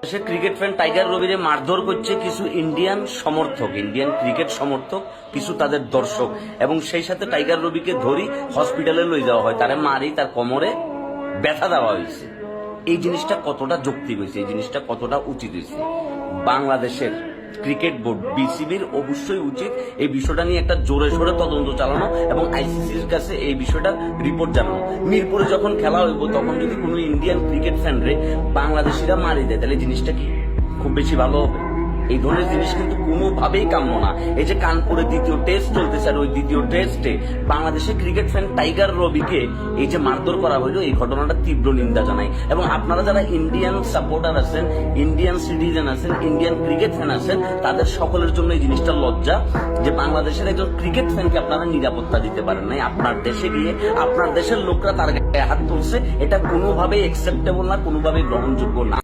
সে cricket fan tiger রবিরে মারধর করছে কিছু ইন্ডিয়ান সমর্থক, ইন্ডিয়ান ক্রিকেট সমর্থক, কিছু তাদের দর্শক, এবং সেই সাথে টাইগার রবিকে ধরি হসপিটালে লই যাওয়া হয়, তারে মারি, তার কোমরে ব্যথা দেওয়া হয়েছে। এই জিনিসটা কতটা যৌক্তিক হয়েছে, এই জিনিসটা কতটা উচিত হয়েছে? বাংলাদেশের ক্রিকেট বোর্ড বিসিবির অবশ্যই উচিত এই বিষয়টা নিয়ে একটা জোরে সোরে তদন্ত চালানো এবং আইসিসির কাছে এই বিষয়টা রিপোর্ট জানানো। মিরপুরে যখন খেলা হইব তখন যদি কোনো ইন্ডিয়ান ক্রিকেট ফ্যানরে বাংলাদেশিরা মারি দেয় তাহলে জিনিসটা কি খুব বেশি ভালো হবে? এই ধরনের জিনিস কিন্তু কোনোভাবেই কাম্য না। এই যে কানপুরে দ্বিতীয় টেস্ট চলতেছে, আর ওই দ্বিতীয় টেস্টে বাংলাদেশের ক্রিকেট ফ্যান টাইগার রবিকে এই যে মারধর করা হইল, এই ঘটনাটা তীব্র নিন্দা জানাই। এবং আপনারা যারা ইন্ডিয়ান সাপোর্টার আছেন, ইন্ডিয়ান সিটিজেন আছেন, ইন্ডিয়ান ক্রিকেট ফ্যান আছেন, তাদের সকলের জন্য এই জিনিসটা লজ্জা যে বাংলাদেশের একজন ক্রিকেট ফ্যানকে আপনারা নিরাপত্তা দিতে পারেন নাই। আপনার দেশে গিয়ে আপনার দেশের লোকরা তার গায়ে হাত তুলছে, এটা কোনোভাবেই অ্যাকসেপ্টেবল না, কোনোভাবেই গ্রহণযোগ্য না।